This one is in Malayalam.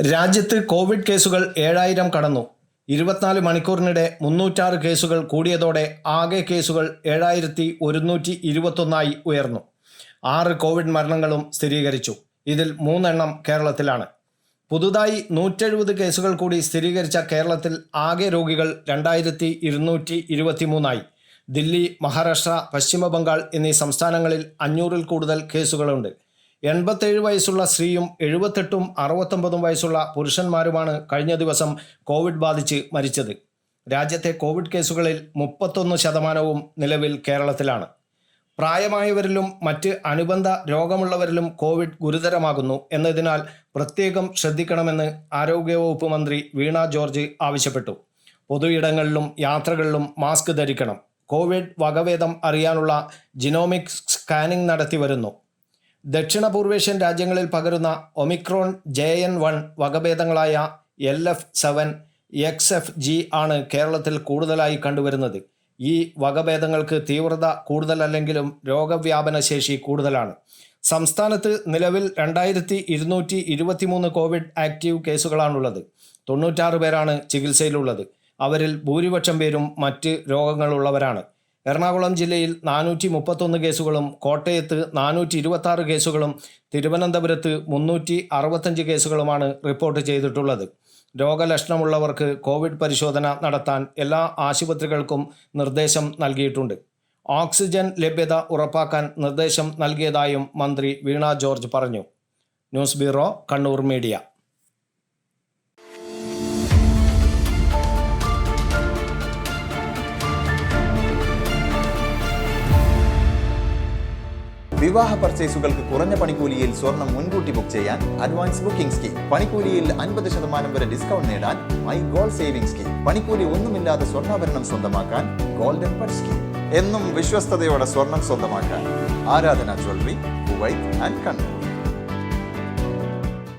രാജ്യത്ത് കോവിഡ് കേസുകൾ 7000 കടന്നു. 24 മണിക്കൂറിനിടെ 306 കേസുകൾ കൂടിയതോടെ ആകെ കേസുകൾ 7121 ഉയർന്നു. 6 കോവിഡ് മരണങ്ങളും സ്ഥിരീകരിച്ചു. ഇതിൽ 3 എണ്ണം കേരളത്തിലാണ്. പുതുതായി 170 കേസുകൾ കൂടി സ്ഥിരീകരിച്ച കേരളത്തിൽ ആകെ രോഗികൾ 2223 ദില്ലി, മഹാരാഷ്ട്ര, പശ്ചിമ ബംഗാൾ എന്നീ സംസ്ഥാനങ്ങളിൽ 500-ൽ കൂടുതൽ കേസുകളുണ്ട്. 87 വയസ്സുള്ള സ്ത്രീയും 78ഉം 69 വയസ്സുള്ള പുരുഷന്മാരുമാണ് കഴിഞ്ഞ ദിവസം കോവിഡ് ബാധിച്ച് മരിച്ചത്. രാജ്യത്തെ കോവിഡ് കേസുകളിൽ 31% നിലവിൽ കേരളത്തിലാണ്. പ്രായമായവരിലും മറ്റ് അനുബന്ധ രോഗമുള്ളവരിലും കോവിഡ് ഗുരുതരമാകുന്നു എന്നതിനാൽ പ്രത്യേകം ശ്രദ്ധിക്കണമെന്ന് ആരോഗ്യവകുപ്പ് മന്ത്രി വീണ ജോർജ് ആവശ്യപ്പെട്ടു. പൊതു ഇടങ്ങളിലും യാത്രകളിലും മാസ്ക് ധരിക്കണം. കോവിഡ് വകഭേദം അറിയാനുള്ള ജിനോമിക് സ്കാനിംഗ് നടത്തി വരുന്നു. ദക്ഷിണപൂർവേഷ്യൻ രാജ്യങ്ങളിൽ പകരുന്ന ഒമിക്രോൺ JN1 വകഭേദങ്ങളായ LF7, XFG ആണ് കേരളത്തിൽ കൂടുതലായി കണ്ടുവരുന്നത്. ഈ വകഭേദങ്ങൾക്ക് തീവ്രത കൂടുതലല്ലെങ്കിലും രോഗവ്യാപന ശേഷി കൂടുതലാണ്. സംസ്ഥാനത്ത് നിലവിൽ 2223 കോവിഡ് ആക്റ്റീവ് കേസുകളാണുള്ളത്. 96 പേരാണ് ചികിത്സയിലുള്ളത്. അവരിൽ ഭൂരിപക്ഷം പേരും മറ്റ് രോഗങ്ങളുള്ളവരാണ്. എറണാകുളം ജില്ലയിൽ 431 കേസുകളും കോട്ടയത്ത് 426 കേസുകളും തിരുവനന്തപുരത്ത് 365 കേസുകളുമാണ് റിപ്പോർട്ട് ചെയ്തിട്ടുള്ളത്. രോഗലക്ഷണമുള്ളവർക്ക് കോവിഡ് പരിശോധന നടത്താൻ എല്ലാ ആശുപത്രികൾക്കും നിർദ്ദേശം നൽകിയിട്ടുണ്ട്. ഓക്സിജൻ ലഭ്യത ഉറപ്പാക്കാൻ നിർദ്ദേശം നൽകിയതായും മന്ത്രി വീണ ജോർജ് പറഞ്ഞു. News bureau, Kannur media. വിവാഹ പർച്ചേസുകൾക്ക് കുറഞ്ഞ പണിക്കൂലിയിൽ സ്വർണം മുൻകൂട്ടി ബുക്ക് ചെയ്യാൻ അഡ്വാൻസ് ബുക്കിംഗ് സ്കീം. പണിക്കൂലിയിൽ 50% വരെ ഡിസ്കൗണ്ട് നേടാൻ മൈ ഗോൾഡ് സേവിംഗ് സ്കീം. പണിക്കൂലി ഒന്നുമില്ലാതെ സ്വർണ്ണാഭരണം സ്വന്തമാക്കാൻ ഗോൾഡൻ പർച്ച് സ്കീം. എന്നും വിശ്വസ്തയോടെ സ്വർണം സ്വന്തമാക്കാൻ ആരാധന ജ്വല്ലറി, കുവൈറ്റ് ആൻഡ് കണ്ണൂർ.